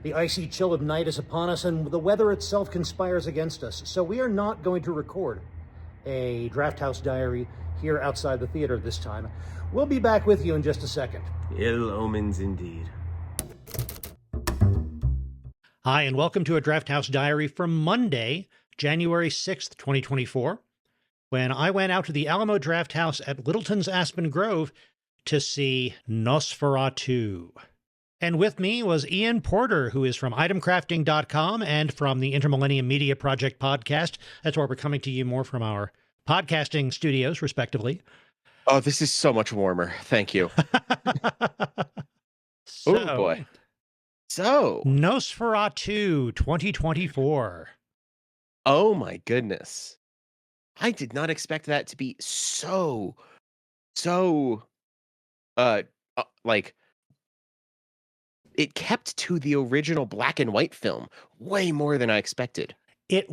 The icy chill of night is upon us, and the weather itself conspires against us. So we are not going to record a Drafthouse Diary here outside the theater this time. We'll be back with you in just a second. Ill omens indeed. Hi, and welcome to a Drafthouse Diary from Monday, January 6th, 2024, when I went out to the Alamo Drafthouse at Littleton's Aspen Grove to see NOSFERATU. And with me was Ian Porter, who is from itemcrafting.com and from the Inter-Millennium Media Project podcast. That's where we're coming to you more from our podcasting studios, respectively. Oh, this is so much warmer. Thank you. Oh, boy. So, NOSFERATU 2024. Oh, my goodness. I did not expect that to be so, like, it kept to the original black and white film way more than I expected. It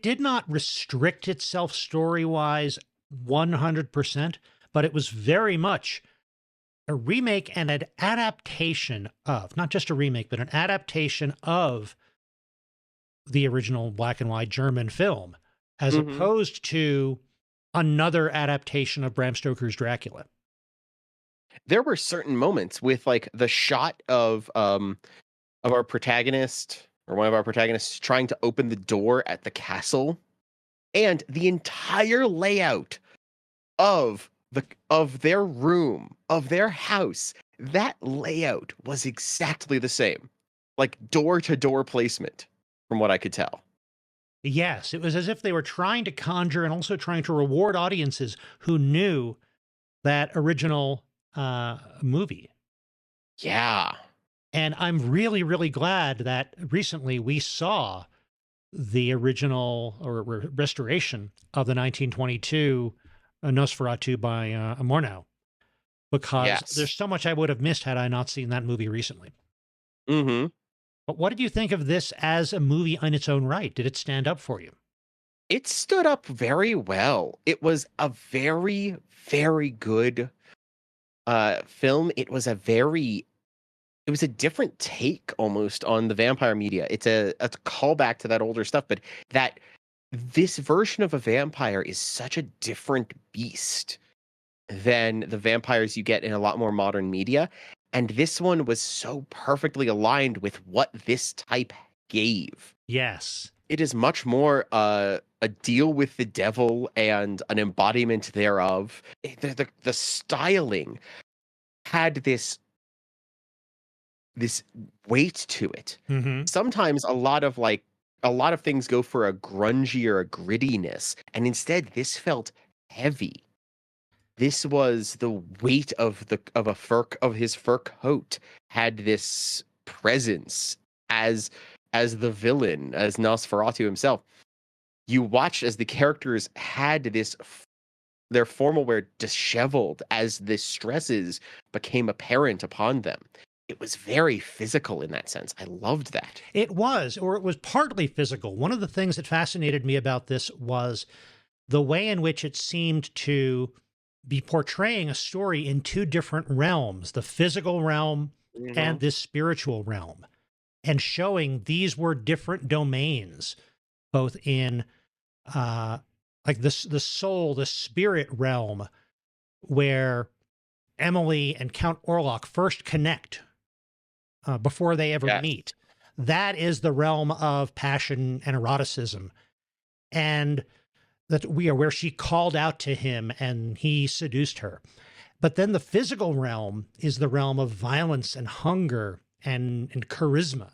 did not restrict itself story-wise 100%, but it was very much a remake and an adaptation of, not just a remake, but an adaptation of the original black and white German film, as opposed to another adaptation of Bram Stoker's Dracula. There were certain moments with like the shot of our protagonist or one of our protagonists trying to open the door at the castle, and the entire layout of their room, of their house, that layout was exactly the same. Like door to door placement, from what I could tell. Yes, it was as if they were trying to conjure and also trying to reward audiences who knew that original movie. Yeah. And I'm really, really glad that recently we saw the original or restoration of the 1922 NOSFERATU by Murnau, because there's so much I would have missed had I not seen that movie recently. Mm-hmm. But what did you think of this as a movie in its own right? Did it stand up for you? It stood up very well. It was a very, very good film. It was a different take almost on the vampire media. It's a callback to that older stuff, but that this version of a vampire is such a different beast than the vampires you get in a lot more modern media. And this one was so perfectly aligned with what this type gave. Yes. It is much more a deal with the devil and an embodiment thereof. The styling had this weight to it. Mm-hmm. Sometimes a lot of things go for a grungy or a grittiness, and instead this felt heavy. This was the weight of his fur coat had this presence as the villain, as NOSFERATU himself. You watched as the characters had their formal wear disheveled as the stresses became apparent upon them. It was very physical in that sense. I loved that. It was partly physical. One of the things that fascinated me about this was the way in which it seemed to be portraying a story in two different realms, the physical realm and this spiritual realm, and showing these were different domains, both in like the soul, the spirit realm, where Emily and Count Orlok first connect before they ever meet. That is the realm of passion and eroticism. And that where she called out to him and he seduced her. But then the physical realm is the realm of violence and hunger and charisma.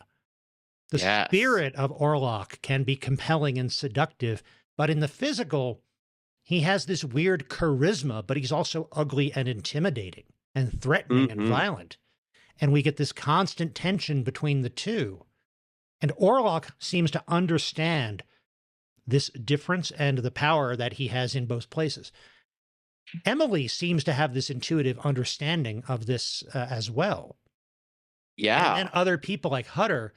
The spirit of Orlok can be compelling and seductive, but in the physical, he has this weird charisma, but he's also ugly and intimidating and threatening and violent. And we get this constant tension between the two. And Orlok seems to understand this difference and the power that he has in both places. Emily seems to have this intuitive understanding of this as well. Yeah. And other people like Hutter,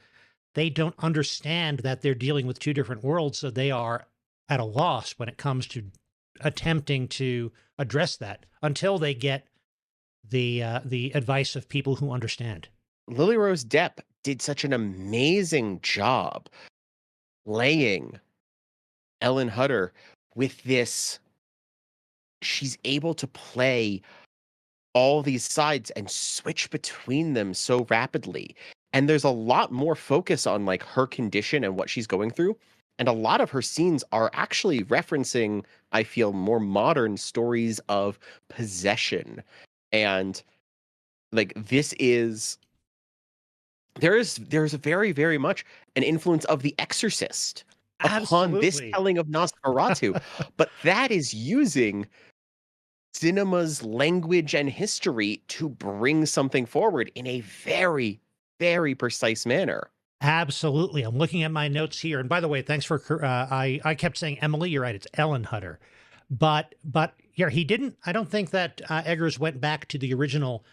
they don't understand that they're dealing with two different worlds, so they are at a loss when it comes to attempting to address that until they get the advice of people who understand. Lily Rose Depp did such an amazing job playing Ellen Hutter with this. She's able to play all these sides and switch between them so rapidly. And there's a lot more focus on like her condition and what she's going through. And a lot of her scenes are actually referencing, I feel, more modern stories of possession. And like there's a very, very much an influence of The Exorcist upon this Absolutely. telling of Nosferatu. But that is using cinema's language and history to bring something forward in a very, very precise manner. Absolutely. I'm looking at my notes here. And by the way, thanks for I kept saying Emily. You're right. It's Ellen Hutter. But yeah, he didn't. I don't think that Eggers went back to the original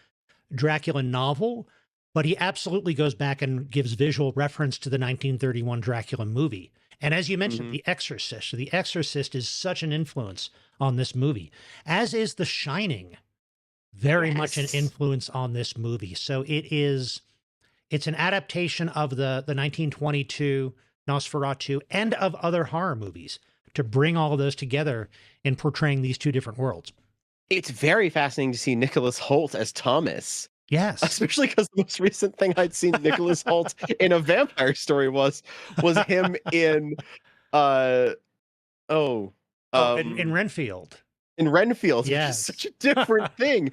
Dracula novel, but he absolutely goes back and gives visual reference to the 1931 Dracula movie. And as you mentioned, The Exorcist. The Exorcist is such an influence on this movie, as is The Shining, very much an influence on this movie. So it's an adaptation of the 1922 Nosferatu and of other horror movies to bring all of those together in portraying these two different worlds. It's very fascinating to see Nicholas Hoult as Thomas. Yes. Especially because the most recent thing I'd seen Nicholas Hoult in a vampire story was him in in Renfield. In Renfield, Yes. which is such a different thing.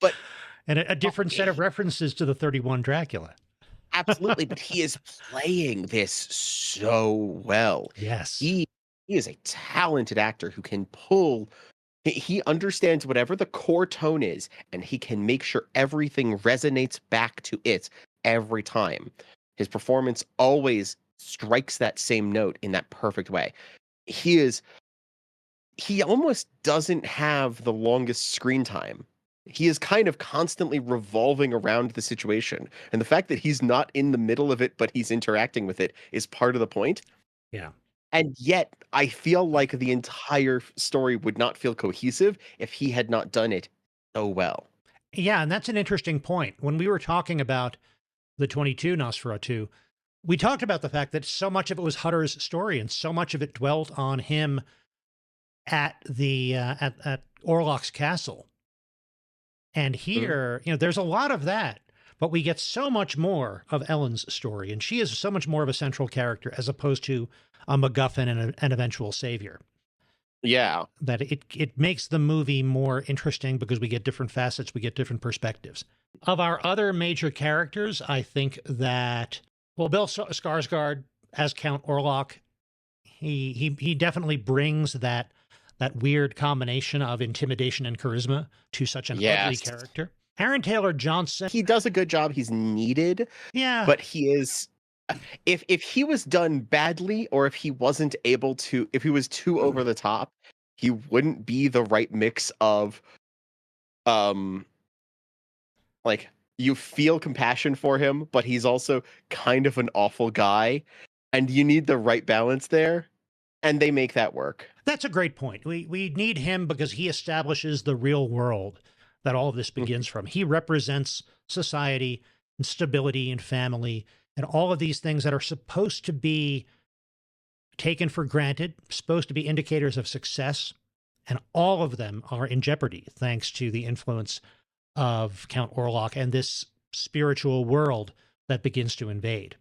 But and a different set of references to the 31 Dracula. Absolutely, but he is playing this so well. Yes. He is a talented actor who can pull. He understands whatever the core tone is, and he can make sure everything resonates back to it every time. His performance always strikes that same note in that perfect way. He almost doesn't have the longest screen time. He is kind of constantly revolving around the situation. And the fact that he's not in the middle of it, but he's interacting with it is part of the point. Yeah. And yet, I feel like the entire story would not feel cohesive if he had not done it so well. Yeah, and that's an interesting point. When we were talking about the 22 Nosferatu, we talked about the fact that so much of it was Hutter's story, and so much of it dwelt on him at the at Orlok's castle. And here, there's a lot of that, but we get so much more of Ellen's story, and she is so much more of a central character as opposed to a MacGuffin and an eventual savior. Yeah. That it makes the movie more interesting because we get different facets, we get different perspectives. Of our other major characters, I think that, Bill Skarsgård as Count Orlok, he definitely brings that weird combination of intimidation and charisma to such an ugly character. Aaron Taylor Johnson. He does a good job. He's needed. Yeah. But he is, if he was done badly, or if he wasn't able to, if he was too over the top, he wouldn't be the right mix of, like, you feel compassion for him, but he's also kind of an awful guy. And you need the right balance there. And they make that work. That's a great point. We need him because he establishes the real world that all of this begins from. He represents society and stability and family and all of these things that are supposed to be taken for granted, supposed to be indicators of success. And all of them are in jeopardy thanks to the influence of Count Orlok and this spiritual world that begins to invade.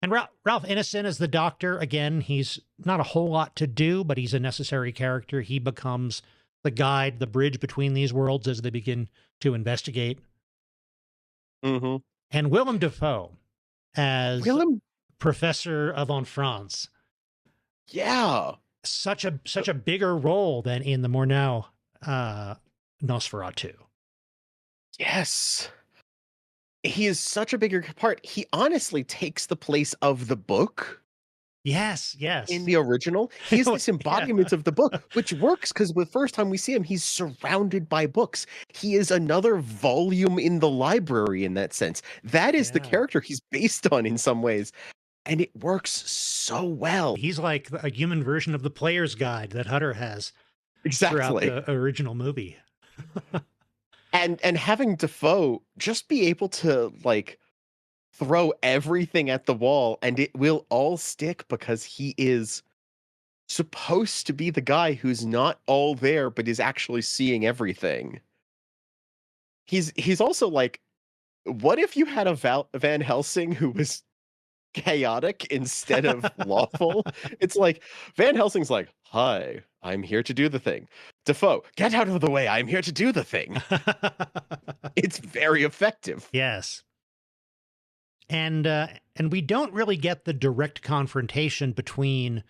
And Ralph Ineson as the Doctor, again, he's not a whole lot to do, but he's a necessary character. He becomes the guide, the bridge between these worlds as they begin to investigate. And Willem Dafoe as Professor of France. Yeah. Such a bigger role than in the Murnau Nosferatu. Yes. He is such a bigger part. He honestly takes the place of the book. Yes. In the original, he's this embodiment of the book, which works because the first time we see him, he's surrounded by books. He is another volume in the library in that sense. That is the character he's based on in some ways. And it works so well. He's like a human version of the player's guide that Hutter has exactly throughout the original movie. And having Defoe just be able to like throw everything at the wall and it will all stick because he is supposed to be the guy who's not all there but is actually seeing everything. He's also like, what if you had a Van Helsing who was chaotic instead of lawful? It's like Van Helsing's like, "Hi, I'm here to do the thing." Defoe, "Get out of the way, I'm here to do the thing." It's very effective. Yes. And we don't really get the direct confrontation between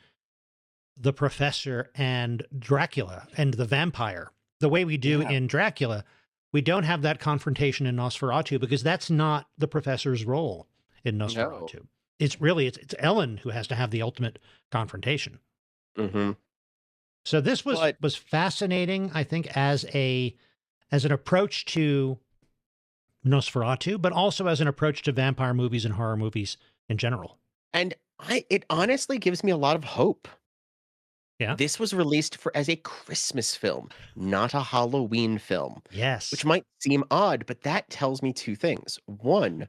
the professor and Dracula and the vampire the way we do in Dracula. We don't have that confrontation in Nosferatu because that's not the professor's role in Nosferatu. No. It's Ellen who has to have the ultimate confrontation. Mm-hmm. So this was fascinating, I think, as an approach to Nosferatu, but also as an approach to vampire movies and horror movies in general. And it honestly gives me a lot of hope. Yeah. This was released as a Christmas film, not a Halloween film. Yes. Which might seem odd, but that tells me two things. One,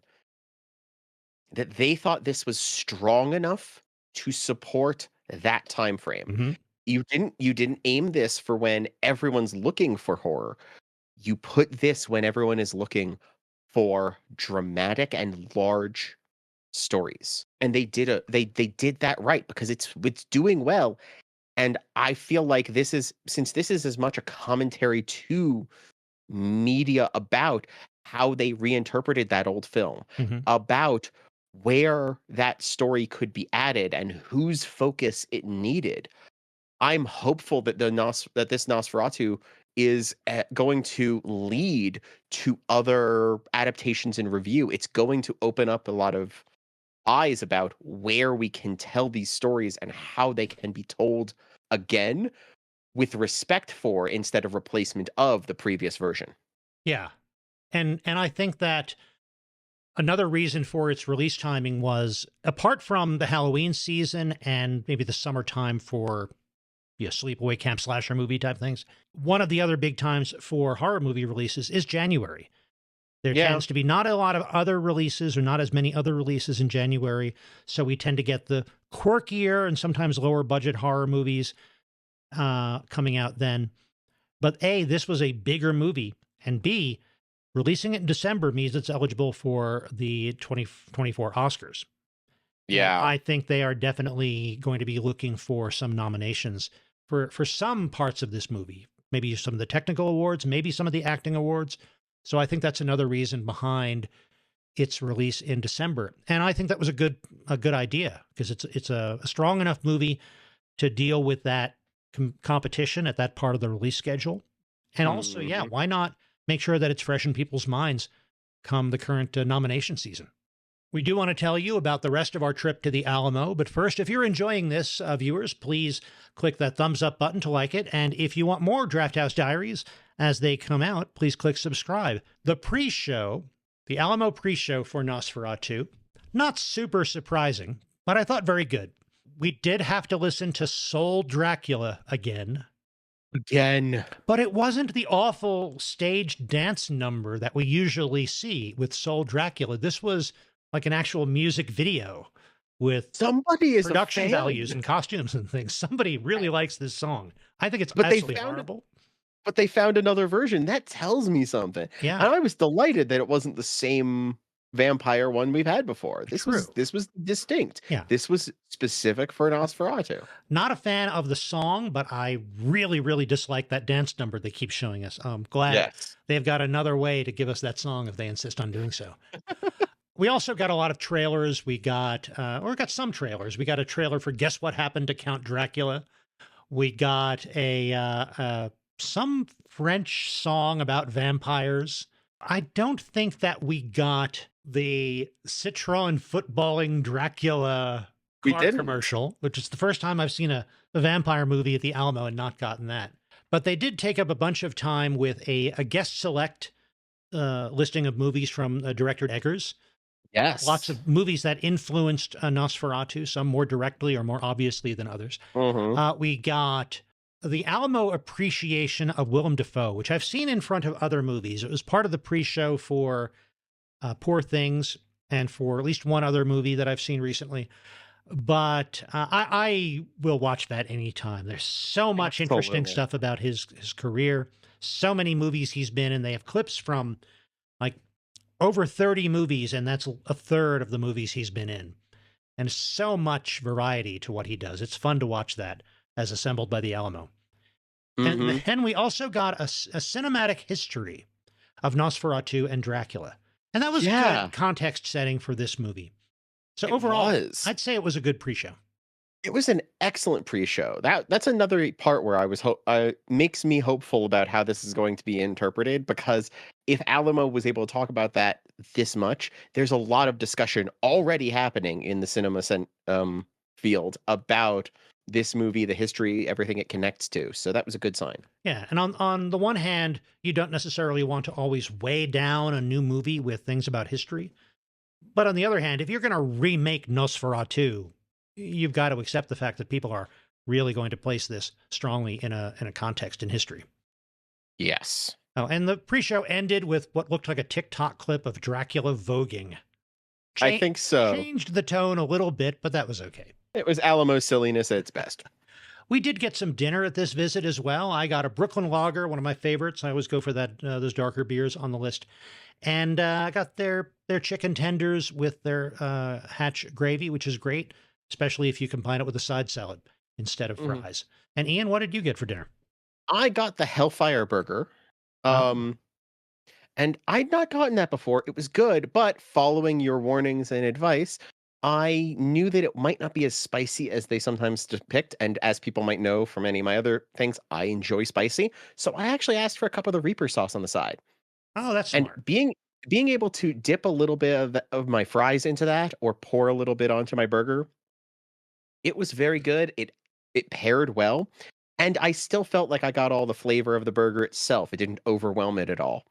that they thought this was strong enough to support that time frame. Mm-hmm. You didn't aim this for when everyone's looking for horror. You put this when everyone is looking for dramatic and large stories. And they did that right because it's doing well. And I feel like since this is as much a commentary to media about how they reinterpreted that old film, about where that story could be added and whose focus it needed. I'm hopeful that that this Nosferatu is going to lead to other adaptations and review. It's going to open up a lot of eyes about where we can tell these stories and how they can be told again with respect for instead of replacement of the previous version. Yeah. And I think that another reason for its release timing was, apart from the Halloween season and maybe the summertime for sleepaway camp slasher movie type things, one of the other big times for horror movie releases is January. There tends to be not a lot of other releases or not as many other releases in January. So we tend to get the quirkier and sometimes lower budget horror movies coming out then. But A, this was a bigger movie. And B, releasing it in December means it's eligible for the 2024 Oscars. Yeah. And I think they are definitely going to be looking for some nominations for some parts of this movie. Maybe some of the technical awards, maybe some of the acting awards. So I think that's another reason behind its release in December. And I think that was a good idea because it's a strong enough movie to deal with that competition at that part of the release schedule. And also, why not make sure that it's fresh in people's minds come the current nomination season? We do want to tell you about the rest of our trip to the Alamo, but first, if you're enjoying this, viewers, please click that thumbs up button to like it. And if you want more Drafthouse Diaries as they come out, please click subscribe. The pre-show, the Alamo pre-show for Nosferatu, not super surprising, but I thought very good. We did have to listen to Soul Dracula again. But it wasn't the awful staged dance number that we usually see with Soul Dracula. This was like an actual music video with production values and costumes and things. Somebody really likes this song. I think it's absolutely horrible. But they found another version. That tells me something. Yeah. And I was delighted that it wasn't the same vampire one we've had before. This was distinct. Yeah. This was specific for Nosferatu. Not a fan of the song, but I really, really dislike that dance number they keep showing us. I'm glad they've got another way to give us that song if they insist on doing so. We also got a lot of trailers. We got some trailers. We got a trailer for Guess What Happened to Count Dracula. We got some French song about vampires. I don't think that we got the Citroen footballing Dracula car commercial, which is the first time I've seen a vampire movie at the Alamo and not gotten that. But they did take up a bunch of time with a guest select listing of movies from director Eggers. Yes. Lots of movies that influenced Nosferatu, some more directly or more obviously than others. Mm-hmm. We got the Alamo appreciation of Willem Dafoe, which I've seen in front of other movies. It was part of the pre-show for Poor Things and for at least one other movie that I've seen recently. But I will watch that anytime. There's so much interesting stuff about his career, so many movies he's been in. They have clips from like over 30 movies, and that's a third of the movies he's been in. And so much variety to what he does. It's fun to watch that as assembled by the Alamo. Mm-hmm. And then we also got a cinematic history of Nosferatu and Dracula. And that was a good context setting for this movie. So overall, I'd say it was a good pre-show. It was an excellent pre-show. That's another part where I was makes me hopeful about how this is going to be interpreted, because if Alamo was able to talk about that this much, there's a lot of discussion already happening in the cinema field about this movie, the history, everything it connects to. So that was a good sign. Yeah, and on the one hand, you don't necessarily want to always weigh down a new movie with things about history. But on the other hand, if you're going to remake Nosferatu, you've got to accept the fact that people are really going to place this strongly in a context in history. Yes. Oh, and the pre-show ended with what looked like a TikTok clip of Dracula voguing. I think so. Changed the tone a little bit, but that was okay. It was Alamo silliness at its best. We did get some dinner at this visit as well. I got a Brooklyn Lager, one of my favorites. I always go for that those darker beers on the list. And I got their chicken tenders with their hatch gravy, which is great, especially if you combine it with a side salad instead of fries. And Ian, what did you get for dinner? I got the Hellfire Burger. And I'd not gotten that before. It was good, but following your warnings and advice, I knew that it might not be as spicy as they sometimes depict. And as people might know from any of my other things, I enjoy spicy. So I actually asked for a cup of the Reaper sauce on the side. Oh, that's smart. And being able to dip a little bit of my fries into that, or pour a little bit onto my burger, it was very good. It paired well. And I still felt like I got all the flavor of the burger itself. It didn't overwhelm it at all.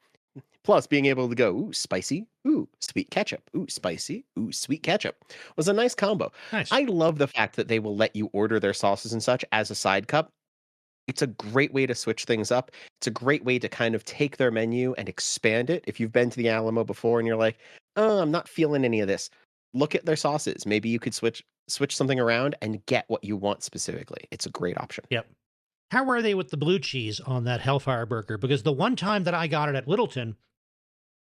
Plus, being able to go, ooh, spicy, ooh, sweet ketchup, ooh, spicy, ooh, sweet ketchup was a nice combo. Nice. I love the fact that they will let you order their sauces and such as a side cup. It's a great way to switch things up. It's a great way to kind of take their menu and expand it. If you've been to the Alamo before and you're like, oh, I'm not feeling any of this, look at their sauces. Maybe you could switch something around and get what you want specifically. It's a great option. Yep. How are they with the blue cheese on that Hellfire Burger? Because the one time that I got it at Littleton,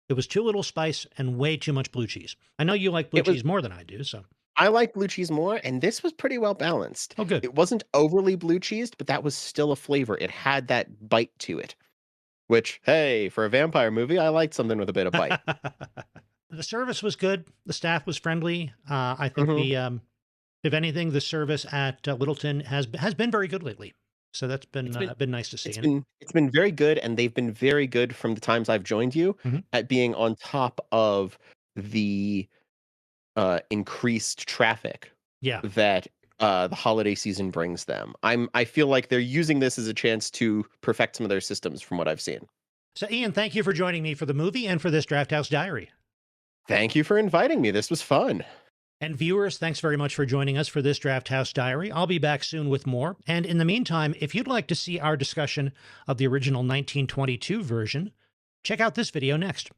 it was too little spice and way too much blue cheese. I know you like blue cheese more than I do, so. I like blue cheese more, and this was pretty well balanced. Oh, good. It wasn't overly blue cheesed, but that was still a flavor. It had that bite to it, which, hey, for a vampire movie, I liked something with a bit of bite. The service was good. The staff was friendly. I think if anything, the service at Littleton has been very good lately. So that's been nice to see. It's been very good, and they've been very good from the times I've joined you at being on top of the increased traffic that the holiday season brings them. I feel like they're using this as a chance to perfect some of their systems from what I've seen. So Ian, thank you for joining me for the movie and for this Drafthouse Diary. Thank you for inviting me. This was fun. And viewers, thanks very much for joining us for this Drafthouse Diary. I'll be back soon with more. And in the meantime, if you'd like to see our discussion of the original 1922 version, check out this video next.